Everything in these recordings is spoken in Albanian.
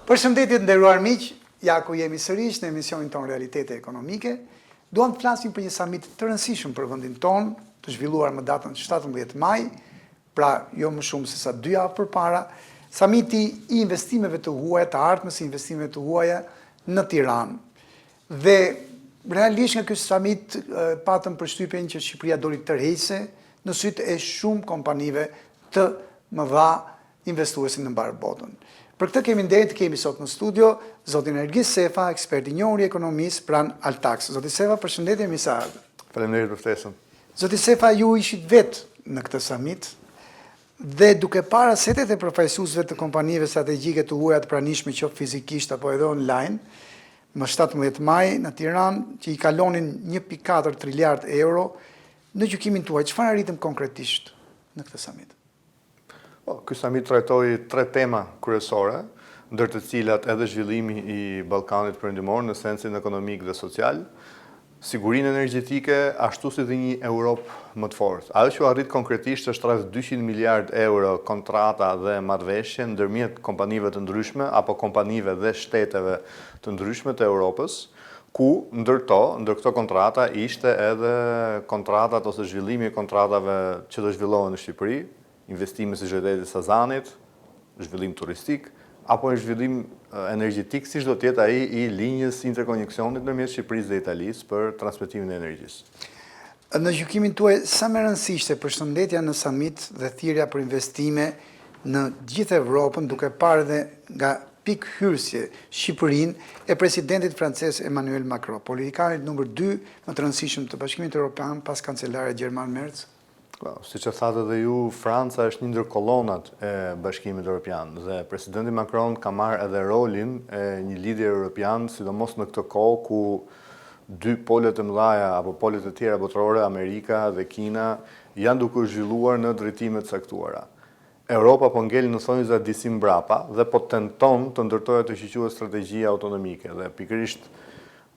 Përshëndetje të nderuar miq, ja ku jemi sërish në emisionin ton Realitete Ekonomike. Duam të flasim për një samit të rëndësishëm për vendin ton, të zhvilluar më datën 17 maj, pra jo më shumë se sa 2 javë përpara, samiti i investimeve të huaja, të ardhmës i investimeve të huaja në Tiranë. Dhe realisht nga ky samit patëm përshtypjen që Shqipëria doli tërheqëse në sytë e shumë kompanive të mëdha investuese në mbar botën. Për këtë kemi nderin të kemi sot në studio zotin Ergis Sefa, ekspert i njohur i ekonomisë pranë Altax. Zoti Sefa, përshëndetje, mirë se ardhët. Faleminderit për ftesën. Zoti Sefa, ju ishit vetë në këtë samit dhe duke para setet e përfaqësuesve të kompanive strategjike të huaja të pranishme qoftë fizikisht apo edhe online, më 17 maj në Tiranë, që i kalonin 1.4 triliard euro, në gjykimin tuaj, çfarë arritëm konkretisht në këtë samit? Ky samit trajtoi 3 tema kryesore, ndër të cilat edhe zhvillimi i Ballkanit Perëndimor në sensin ekonomik dhe social, sigurinë energjetike, ashtu si dhe një Europë më të fortë. Ajo që arrit konkretisht është rreth 200 miliard euro kontrata dhe marrëveshje ndërmjet kompanive të ndryshme apo kompanive dhe shteteve të ndryshme të Europës, ku ndër këto kontrata ishte edhe kontratat ose zhvillimi i kontratave që do zhvillohen në Shqipëri, investime si qyteti Sazanit, zhvillim turistik, apo zhvillim energjetik, siç do të jetë ai i linjës interkoneksionit ndërmjet Shqipërisë dhe Italisë për transmetimin e energjisë. Në gjykimin tuaj, sa më rëndësishme përshëndetja në samit dhe thirrja për investime në gjithë Evropën, duke parë dhe nga pikë hyrësje Shqipërinë e presidentit francez Emmanuel Macron, politikanit numër 2 më të rëndësishëm të Bashkimit Evropian pas kancelarit Gjerman Merz? Si që thatë edhe ju, Franca është një ndër kolonat e Bashkimit Evropian dhe presidenti Macron ka marrë edhe rolin e një lider evropian, sidomos në këtë kohë ku 2 polet e mëdhaja apo polet e tjera botërore, Amerika dhe Kina, janë duke zhvilluar në drejtime të caktuara. Europa po ngel në thonjza disi mbrapa dhe po tenton të ndërtojë të quhet strategjia autonomike dhe pikërisht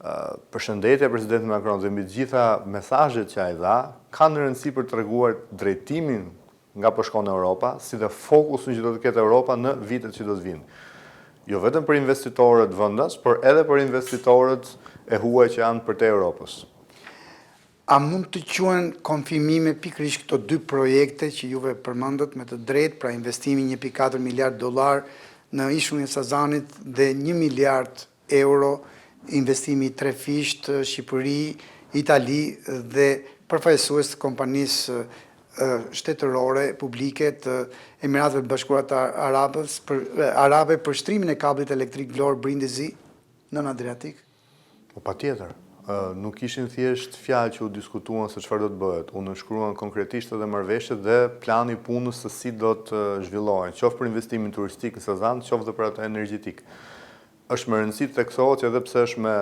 përshëndetja e presidentit Macron dhe mbi të gjitha mesazhet që ai dha kanë rëndësi për të treguar drejtimin nga po shkon Europa, si dhe fokusin që do të ketë Europa në vitet që do të vinë. Jo vetëm për investitorët vendas, por edhe për investitorët e huaj që janë për te Europës. A mund të quhen konfirmime pikërisht këto 2 projekte që juve përmendët me të drejtë, pra investimi 1.4 miliard dollar në ishullin e Sazanit dhe 1 miliard euro investimi 3 fisht, Shqipëri, Itali dhe përfaqësues të kompanisë shtetërore publike të Emiratëve Bashkuara të Arabe për shtrimin e kablit elektrik Vlorë-Brindisi nën Adriatik? Patjetër. Nuk ishin thjesht fjalë që u diskutuan se çfarë do të bëhet. U nënshkruan konkretisht edhe marrëveshjet dhe plani i punës se si do të zhvillohen, qoftë për investimin turistik në Sazan, qoftë edhe për atë energjetik. Është më rëndësi të theksohet edhe pse është me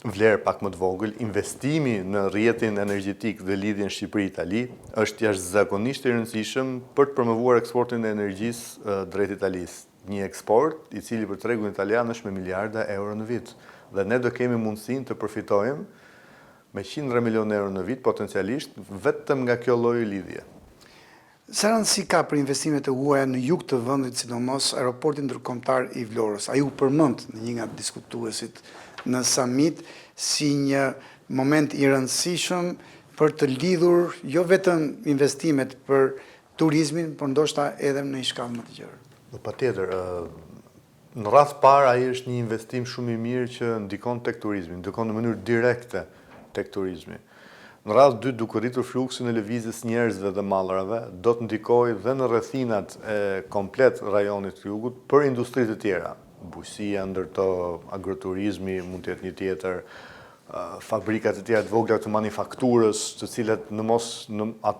vlerë pak më të vogël, investimi në rrjetin energjetik dhe lidhjen Shqipëri-Itali është jashtëzakonisht i rëndësishëm për të promovuar eksportin e energjisë drejt Italisë. Një eksport i cili për tregun italian është me miliarda euro në vit. Dhe ne do kemi mundësinë të përfitojmë me 100 milion euro në vit potencialisht vetëm nga kjo lloj lidhje. Sa rëndësi ka për investimet e huaja në jug të vendit, sidomos aeroporti ndërkombëtar i Vlorës? Ai u përmend në një nga diskutuesit në samit si një moment i rëndësishëm për të lidhur jo vetëm investimet për turizmin, por ndoshta edhe në një shkallë më të gjerë. Patjetër, në radh parë ai është një investim shumë i mirë që ndikon tek turizmi, ndikon në mënyrë direkte tek turizmi. Në radh 2, duke rritur fluksin e lëvizjes njerëzve dhe mallrave, do të ndikojë dhe në rrethinat e komplet rajonit të jugut për industritë të tjera. Bujësia, ndërto agroturizmi mund të jetë një tjetër, fabrikat e tjera të vogla të manufakturës, të cilat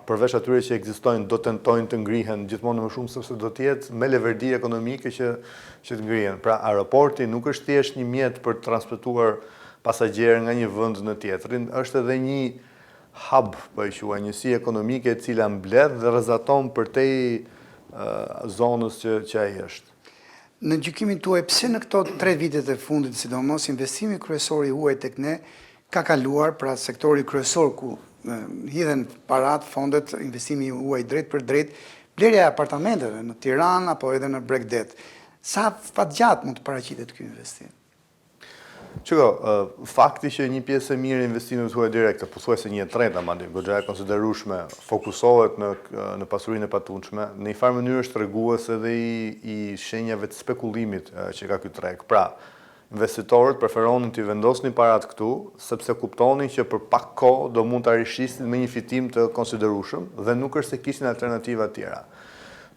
përveç atyre që ekzistojnë do tentojnë të ngrihen gjithmonë më shumë sepse do të jetë me leverdi ekonomike që të ngrihen. Pra aeroporti nuk është thjesht një mjet për të transportuar pasagjerë nga një vend në tjetrin, është edhe një hub, po e quaj, njësi ekonomike e cila mbledh dhe rrezaton përtej zonës që ai është. Në gjykimin tuaj, pse në këto 3 vitet e fundit, sidomos investimi kryesor i huaj tek ne ka kaluar, pra sektori kryesor ku hidhen parat, fondet, investimi i huaj drejt për drejt, blerja e apartamenteve në Tiranë apo edhe në Bregdet. sa fatgjatë mund të paraqitet ky investim? Qëko, fakti që një pjesë e mirë e investimeve tuaja direkte, pothuajse 1/3 madje, goxha e konsiderueshme, fokusohet në pasurinë e patundshme, në një farë mënyrë është tregues edhe i shenjave të spekullimit që ka ky treg. Pra, investitorët preferonin të vendosnin parat këtu, sepse kuptonin që për pak kohë do mund të rishisnin me një fitim të konsiderueshëm dhe nuk është se kishin alternativa tjera.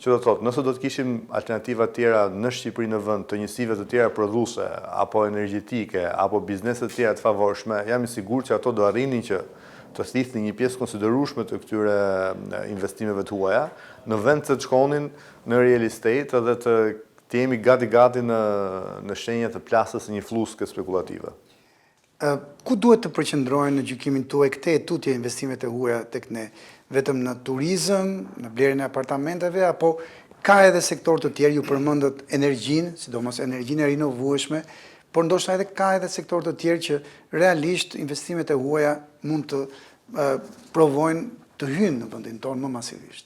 Që do të thotë, nëse do të kishim alternativa tjera në Shqipëri në vend të njësive të tjera prodhuese, apo energjetike, apo biznese të tjera të favorshme, jam i sigurt që ato do arrinin që të thithnin një pjesë konsiderueshme të këtyre investimeve tuaja, në vend se të shkonin në real estate edhe të jemi gati në shenja të plasës së një fluske spekulative. Ku duhet të përqendrohen në gjykimin tuaj këte tutje investimet e huaja tek ne? Vetëm në turizëm, në blerjen e apartamenteve, apo ka edhe sektor të tjerë, ju përmendët energjinë, sidomos energjinë e rinovueshme, por ndoshta edhe ka edhe sektor të tjerë që realisht investimet e huaja mund të provojnë të hyjnë në vendin tonë më masivisht.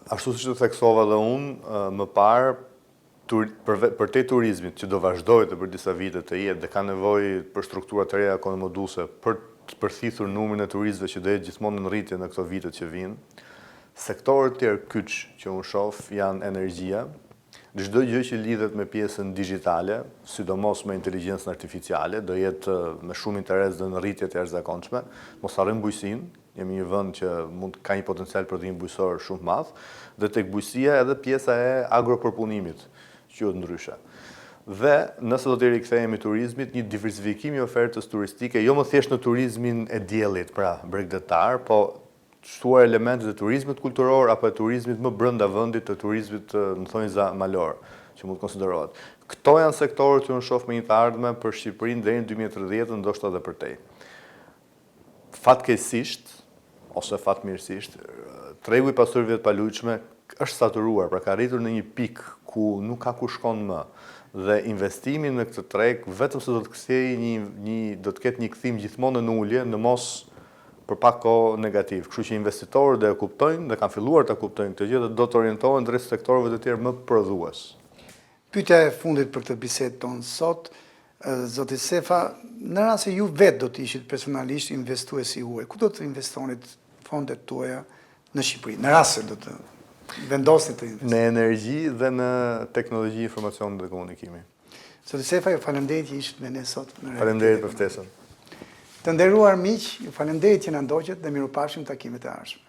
Ashtu siç të theksova dhe unë, më parë, për te turizmit që do vazhdojtë për disa vite të jetë dhe ka nevojë për struktura të reja ekonomoduse për të përthithur numrin e turistëve që do jetë gjithmonë në rritje në këto vitet që vinë, sektorët tjerë kyç që unë shoh janë energjia, çdo gjë që lidhet me pjesën digjitale, sidomos me inteligjencën artificiale, do jetë me shumë interes dhe në rritje të jashtëzakonshme, mos harrim bujqësinë, jemi një vend që ka një potencial prodhim bujqësor shumë madh, dhe tek bujqësia edhe pjesa e agropërpunimit, që ndryshe. Dhe nëse do të rikthehemi turizmit, një diversifikim i ofertës turistike, jo më thjesht në turizmin e diellit, pra bregdetar, po shtuar elementet e turizmit kulturor apo e turizmit më brenda vendit, të turizmit në thonjza malor, që mund të konsiderohet. Këto janë sektorët që unë shoh me një të ardhme për Shqipërinë deri në 2030, ndoshta edhe përtej. Fatkeqësisht ose fatmirësisht, tregu i pasurive të palujshme është saturuar, pra ka arritur në një pikë ku nuk ka ku shkon më. Dhe investimi në këtë treg vetëm se do të kthejë do të ketë një kthim gjithmonë në ulje, në mos për pak kohë negativ. Kështu që investitorët do e kuptojnë dhe kanë filluar ta kuptojnë këtë gjë dhe do të orientohen drejt sektorëve të tjerë më prodhues. Pyetja e fundit për këtë bisedë tonë sot, zoti Sefa, në rast se ju vetë do të ishit personalisht investuesi huaj, ku do të investonit fondet tuaja në Shqipëri? Në rast se do të vendosni të investojnë. Në energji dhe në teknologji, informacion dhe komunikimi. Zoti Sefa, ju faleminderit që ishit me ne sot. Faleminderit për ftesën. Të nderuar miq, ju faleminderit që na ndoqët dhe mirupafshim takimet e ardhshme.